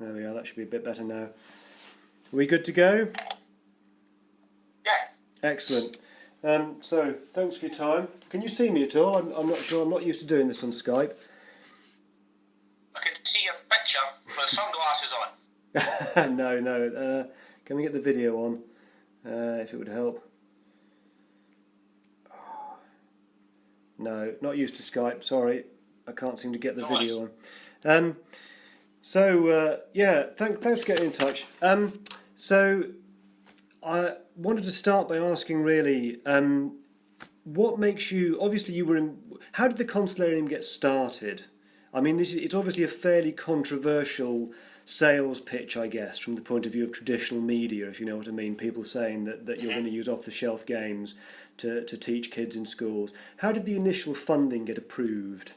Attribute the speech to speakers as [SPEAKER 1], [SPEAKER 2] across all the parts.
[SPEAKER 1] There we are. That should be a bit better now. Are we good to go?
[SPEAKER 2] Yeah.
[SPEAKER 1] Excellent. So, thanks for your time. Can you see me at all? I'm not sure. I'm not used to doing this on Skype.
[SPEAKER 2] I can see your picture with sunglasses on.
[SPEAKER 1] No. Can we get the video on? If it would help. No, not used to Skype. Sorry, I can't seem to get the video on. Thanks for getting in touch. So I wanted to start by asking, really, what makes you? Obviously, you were in. How did the Consolarium get started? I mean, it's obviously a fairly controversial sales pitch, I guess, from the point of view of traditional media, if you know what I mean. People saying that you're going to use off-the-shelf games to teach kids in schools. How did the initial funding get approved?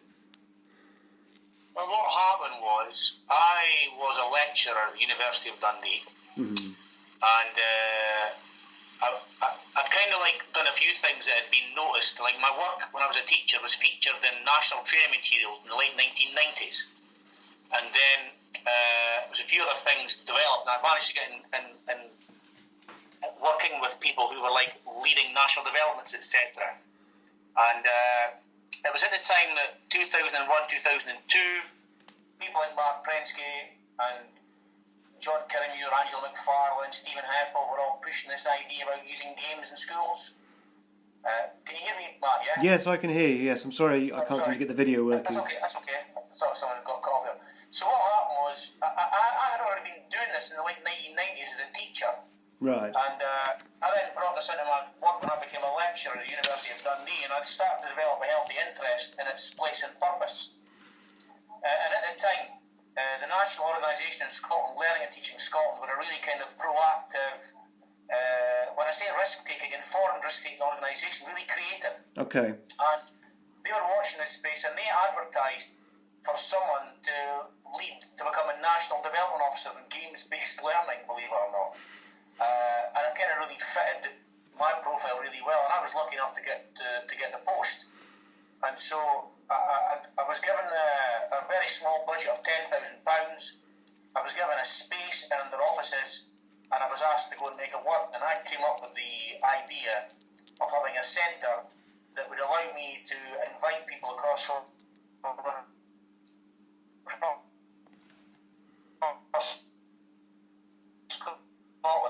[SPEAKER 2] Well, what happened was, I was a lecturer at the University of Dundee, and I'd kind of done a few things that had been noticed. Like, my work when I was a teacher was featured in national training materials in the late 1990s, and then there was a few other things developed, and I managed to get in working with people who were leading national developments, etc. And it was at the time that 2001, 2002, people like Mark Prensky and John Kirrymure, Angela McFarlane, Stephen Heppel were all pushing this idea about using games in schools. Can you hear me, Mark? Yeah?
[SPEAKER 1] Yes, I can hear you. Yes, I'm sorry, I can't seem to get the video working.
[SPEAKER 2] That's okay. I thought someone got cut off there. So what happened was, I had already been doing this in the late 1990s as a teacher.
[SPEAKER 1] Right.
[SPEAKER 2] And I then brought this into my work when I became a lecturer at the University of Dundee, and I'd started to develop a healthy interest in its place and purpose. And at the time, the national organisation in Scotland, Learning and Teaching Scotland, were a really kind of proactive, when I say risk-taking, informed risk-taking organisation, really creative.
[SPEAKER 1] Okay.
[SPEAKER 2] And they were watching this space, and they advertised for someone to lead, to become a national development officer in games-based learning, believe it or not. And it kind of really fitted my profile really well, and I was lucky enough to get the post. And so I was given a very small budget of £10,000. I was given a space in their offices, and I was asked to go and make it work. And I came up with the idea of having a centre that would allow me to invite people across Scotland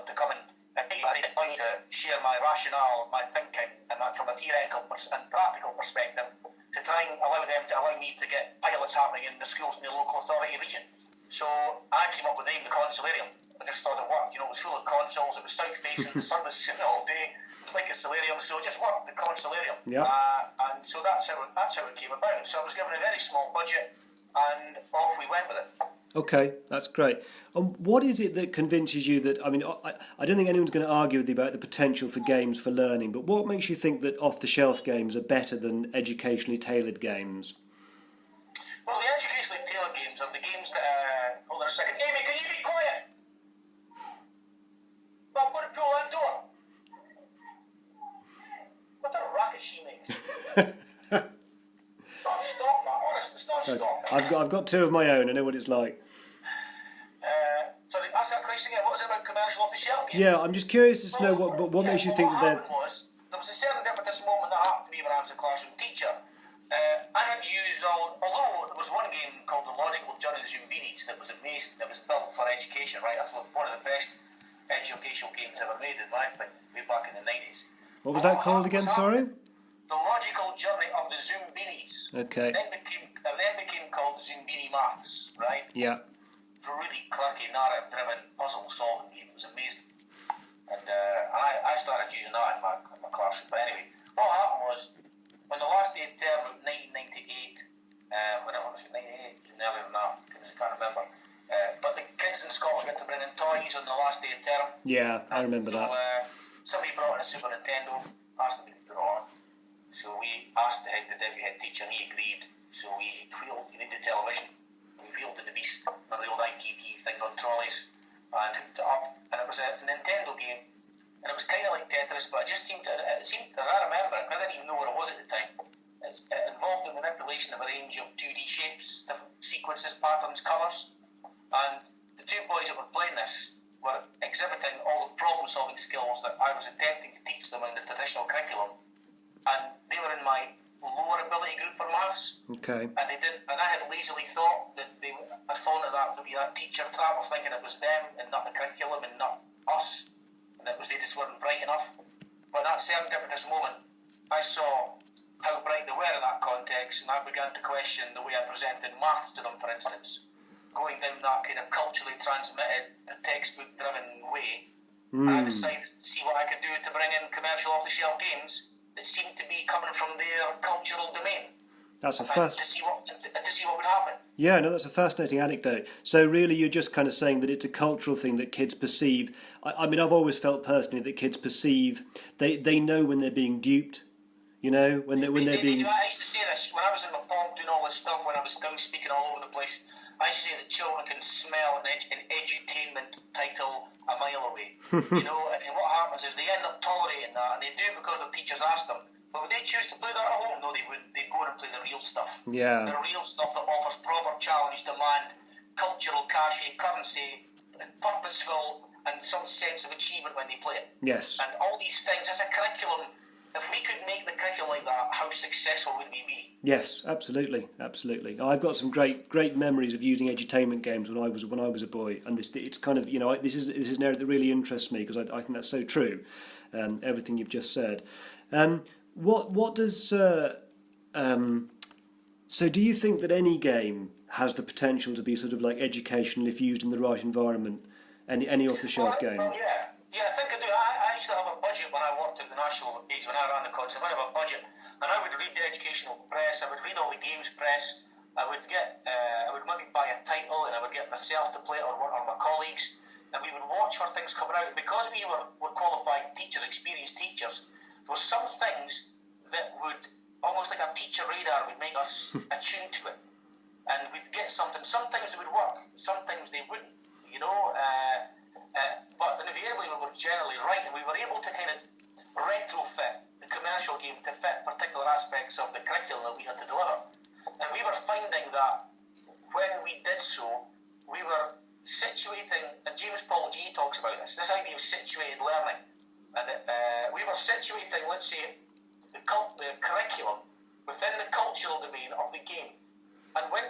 [SPEAKER 2] to come and to share my rationale, my thinking, and that from a theoretical and practical perspective, to try and allow me to get pilots happening in the schools in the local authority region. So I came up with the name, the Consolarium. I just thought it worked. It was full of consoles, it was south facing, the sun was shining all day. It was like a solarium, so it just worked, the Consolarium.
[SPEAKER 1] Yeah.
[SPEAKER 2] And so that's how it came about. So I was given a very small budget, and off we went with it.
[SPEAKER 1] Okay, that's great. And what is it that convinces you that, I mean, I don't think anyone's going to argue with you about the potential for games for learning, but what makes you think that off-the-shelf games are better than educationally tailored games?
[SPEAKER 2] Well, the educationally tailored games are the games that... hold on a second. Amy, can you be quiet? Well, I'm going to pull that door. What a racket she makes. Stop that, honest. It's not stop.
[SPEAKER 1] I've got two of my own. I know what it's like.
[SPEAKER 2] Sorry, ask that question again. What was it about commercial off-the-shelf games?
[SPEAKER 1] Yeah, I'm just curious to know what makes you think that they're...
[SPEAKER 2] What happened was, there was a serendipitous moment that happened to me when I was a classroom teacher. I had used although there was one game called The Logical Journey of the Zumbinis that was amazing, that was built for education, right? That's one of the best educational games ever made in my opinion, way back in the 90s.
[SPEAKER 1] What was that called again, sorry?
[SPEAKER 2] The Logical Journey of the Zumbinis.
[SPEAKER 1] Okay.
[SPEAKER 2] Then became called Zumbini Maths, right?
[SPEAKER 1] Yeah.
[SPEAKER 2] It's a really quirky, narrative-driven puzzle-solving game. It was amazing. And I started using that in my classroom. But anyway, what happened was, when the last day of term of 1998, whenever was it, 98, earlier than that, I can't remember. But the kids in Scotland get to bring in toys on the last day of term.
[SPEAKER 1] Yeah, I remember that.
[SPEAKER 2] Somebody brought in a Super Nintendo, asked them to put it on. So we asked the deputy head teacher, and he agreed. So we wheeled, you need the television, we wheeled in the beast, one of the old ITT things on trolleys, and hooked it up. And it was a Nintendo game, and it was kind of like Tetris, but it seemed, and I remember it, I didn't even know what it was at the time. It involved the manipulation of a range of 2D shapes, different sequences, patterns, colours, and the two boys that were playing this were exhibiting all the problem-solving skills that I was attempting to teach them in the traditional curriculum, and they were in my lower ability group for maths.
[SPEAKER 1] Okay.
[SPEAKER 2] And they didn't, and I had lazily thought that they had fallen into that teacher trap of thinking it was them and not the curriculum and not us, and it was they just weren't bright enough. But at that serendipitous moment, I saw how bright they were in that context, and I began to question the way I presented maths to them, for instance, going down that kind of culturally transmitted, textbook-driven way. I decided to see what I could do to bring in commercial off-the-shelf games that seemed to be coming from their cultural domain.
[SPEAKER 1] That's
[SPEAKER 2] to see what would happen.
[SPEAKER 1] Yeah, no, that's a fascinating anecdote. So really, you're just kind of saying that it's a cultural thing that kids perceive. I mean, I've always felt personally that kids perceive they know when they're being duped. You know, when they're being.
[SPEAKER 2] I used to say this when I was in my pomp doing all this stuff. When I was still speaking all over the place, I used to say that children can smell an edutainment title a mile away. You know, and what happens is they end up tolerating that, and they do it because their teachers ask them. But would they choose to play that at home? No, they wouldn't. They'd go and play the real stuff.
[SPEAKER 1] Yeah.
[SPEAKER 2] The real stuff that offers proper challenge, demand, cultural cachet, currency, purposeful, and some sense of achievement when they play it.
[SPEAKER 1] Yes.
[SPEAKER 2] And all these things as a curriculum. If we could make the curriculum like that, how successful would we be? Yes,
[SPEAKER 1] absolutely. I've got some great memories of using edutainment games when I was a boy, and it's kind of, you know, this is an area that really interests me because I think that's so true. Everything you've just said. What does so do you think that any game has the potential to be sort of like educational if used in the right environment? Any off-the-shelf game?
[SPEAKER 2] Yeah, I think I do. I used to have a budget when I worked at the national age, when I ran the concert. I have a budget, and I would read the educational press. I would read all the games press. I would maybe buy a title, and I would get myself to play it or my colleagues, and we would watch for things coming out. And because we were qualified teachers, experienced teachers, there were some things that would almost like a teacher radar would make us attuned to it, and we'd get something. Some things would work, some things they wouldn't. You know. But invariably we were generally right, and we were able to kind of retrofit the commercial game to fit particular aspects of the curriculum that we had to deliver. And we were finding that when we did so, we were situating, and James Paul G talks about this idea of situated learning. And we were situating, let's say, the curriculum within the cultural domain of the game. And when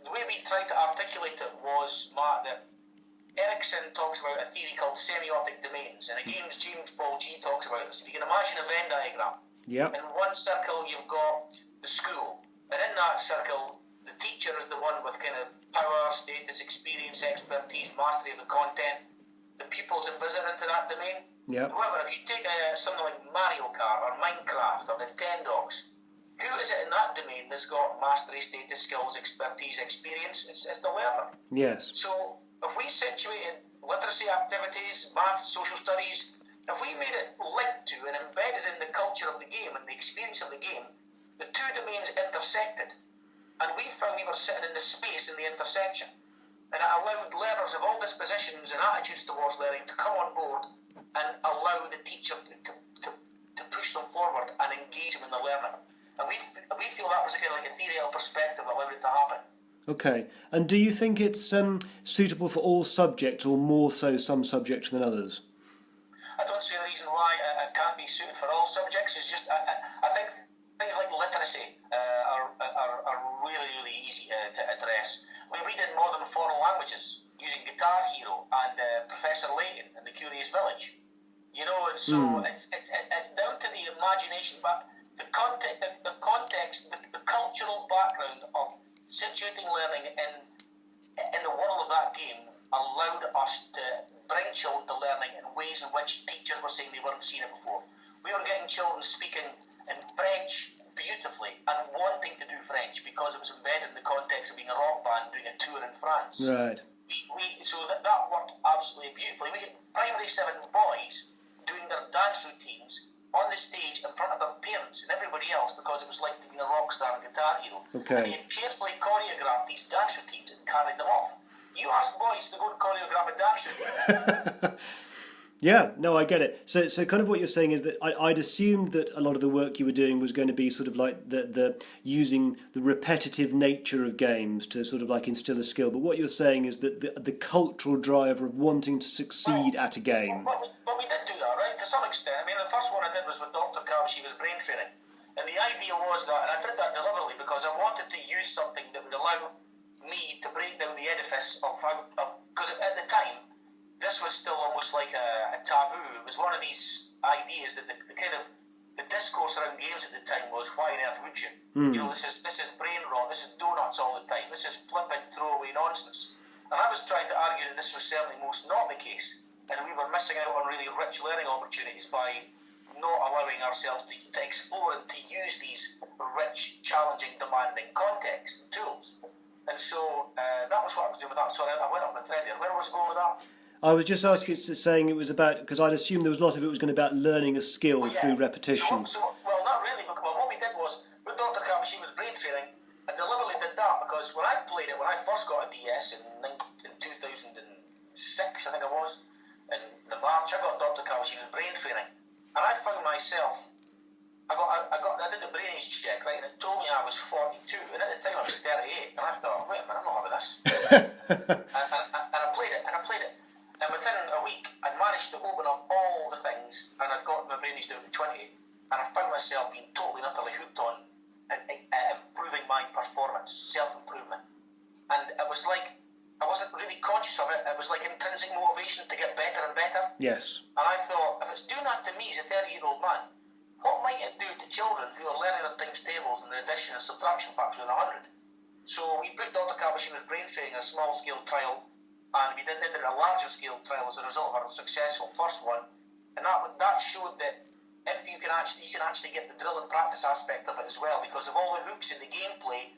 [SPEAKER 2] the way we tried to articulate it was, Mark, that Erickson talks about a theory called semiotic domains, and again, James Paul G talks about this. If you can imagine a Venn diagram, in one circle you've got the school, and in that circle, the teacher is the one with kind of power, status, experience, expertise, mastery of the content. The pupils invisible into that domain. However, if you take something like Mario Kart or Minecraft or Nintendogs, who is it in that domain that's got mastery, status, skills, expertise, experience? It's the learner.
[SPEAKER 1] Yes.
[SPEAKER 2] So if we situated literacy activities, math, social studies, if we made it linked to and embedded in the culture of the game and the experience of the game, the two domains intersected. And we found we were sitting in the space in the intersection. And it allowed learners of all dispositions and attitudes towards learning to come on board and allow the teacher to push them forward and engage them in the learning. And we feel that was a kind of like a theoretical perspective that allowed it to happen.
[SPEAKER 1] Okay, and do you think it's suitable for all subjects, or more so some subjects than others?
[SPEAKER 2] I don't see a reason why it can't be suited for all subjects. It's just I think things like literacy are really, really easy to address. We read in modern foreign languages using Guitar Hero and Professor Layton in The Curious Village. You know, and so it's down to the imagination, but the context, the cultural background of situating learning in the world of that game allowed us to bring children to learning in ways in which teachers were saying they weren't seen it before. We were getting children speaking in French beautifully and wanting to do French because it was embedded in the context of being a rock band doing a tour in France.
[SPEAKER 1] Right.
[SPEAKER 2] So that worked absolutely beautifully. We had primary 7 boys doing their dance routines on the stage in front of their parents and everybody else because it was like being a rock star and Guitar Hero.
[SPEAKER 1] Okay.
[SPEAKER 2] And he had carefully choreographed these dance routines and carried them off. You ask boys to go and choreograph a dance routine.
[SPEAKER 1] Yeah, no, I get it. So kind of what you're saying is that I'd assumed that a lot of the work you were doing was going to be sort of like the using the repetitive nature of games to sort of like instill a skill. But what you're saying is that the cultural driver of wanting to
[SPEAKER 2] Well,
[SPEAKER 1] succeed at a game.
[SPEAKER 2] well, we did do that, right? To some extent. I mean, the first one I did was with Dr. Cow. She was brain training. And the idea was that, and I did that deliberately because I wanted to use something that would allow me to break down the edifice of because at the time, this was still almost like a taboo. It was one of these ideas that the kind of the discourse around games at the time was, why on earth would you? You know, this is brain rot, this is donuts all the time, this is flippant throwaway nonsense. And I was trying to argue that this was certainly most not the case, and we were missing out on really rich learning opportunities by not allowing ourselves to explore and to use these rich, challenging, demanding contexts and tools. And so that was what I was doing with that. So I went up the thread there. Where was I going with that?
[SPEAKER 1] I was just asking, saying it was about, because I'd assumed there was a lot of it was going to be about learning a skill through repetition.
[SPEAKER 2] Well, not really, because what we did was, with Dr. Carver, she was brain training, I deliberately did that because when I played it, when I first got a DS in 2006, I think it was, in the March, I got Dr. Carver, she was brain training, and I found myself, I did the brain age check, right, and it told me I was 42, and at the time I was 38, and I thought, wait a minute, I'm not having this. and I played it. And within a week, I'd managed to open up all the things, and I'd got my brain age down to 20, and I found myself being totally and utterly hooked on improving my performance, self-improvement. And it was like, I wasn't really conscious of it, it was like intrinsic motivation to get better and better.
[SPEAKER 1] Yes.
[SPEAKER 2] And I thought, if it's doing that to me as a 30-year-old man, what might it do to children who are learning at things tables and the addition and subtraction factors in 100? So we put Dr. Kabashima's brain training in a small-scale trial, and we did a larger scale trial as a result of our successful first one, and that showed that if you can actually get the drill and practice aspect of it as well, because of all the hooks in the gameplay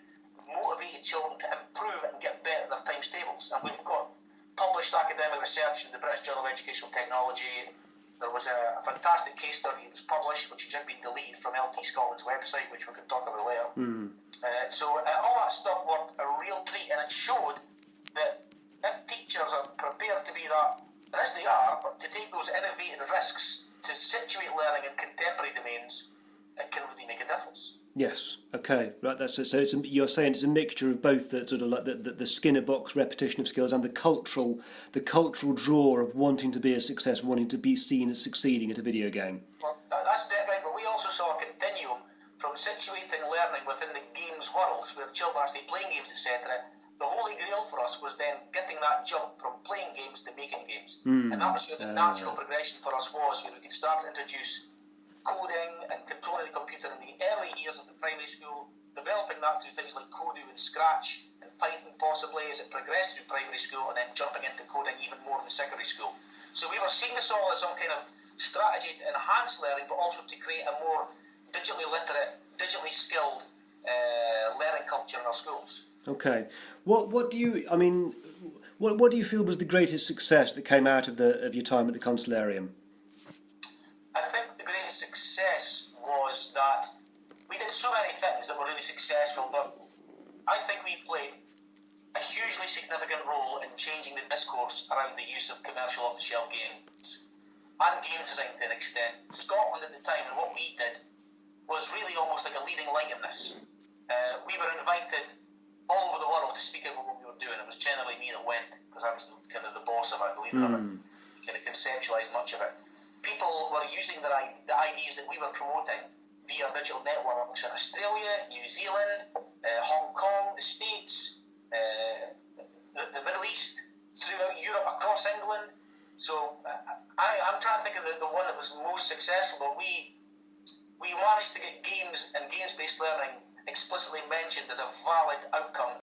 [SPEAKER 2] motivated children to improve and get better at their times tables. And we've got published academic research in the British Journal of Educational Technology. There was a fantastic case study that was published, which has just been deleted from LT Scotland's website, which we could talk about later. So all that stuff worked a real treat, and it showed that if teachers are prepared to be that, and as they are, but to take those innovative risks to situate learning in contemporary domains, it can really make a difference.
[SPEAKER 1] Yes. Okay. Right. That's it. So you're saying it's a mixture of both the sort of like the Skinner box repetition of skills and the cultural draw of wanting to be a success, wanting to be seen as succeeding at a video game.
[SPEAKER 2] Well, that's dead right. But we also saw a continuum from situating learning within the games worlds, where children are actually playing games, etc. The holy grail for us was then getting that jump from playing games to making games. And that was where the natural progression for us was, where we could start to introduce coding and controlling the computer in the early years of the primary school, developing that through things like Kodu and Scratch and Python possibly as it progressed through primary school, and then jumping into coding even more in secondary school. So we were seeing this all as some kind of strategy to enhance learning, but also to create a more digitally literate, digitally skilled learning culture in our schools.
[SPEAKER 1] Okay. What do you feel was the greatest success that came out of your time at the Constellarium?
[SPEAKER 2] I think the greatest success was that we did so many things that were really successful, but I think we played a hugely significant role in changing the discourse around the use of commercial off-the-shelf games and game design to an extent. Scotland at the time, and what we did, was really almost like a leading light in this. We were invited all over the world to speak about what we were doing. It was generally me that went, because I was kind of the boss of it, believe it or not. Kind of conceptualised much of it. People were using the ideas that we were promoting via digital networks in Australia, New Zealand, Hong Kong, the States, the Middle East, throughout Europe, across England. So I'm trying to think of the one that was most successful, but we managed to get games and games-based learning explicitly mentioned as a valid outcome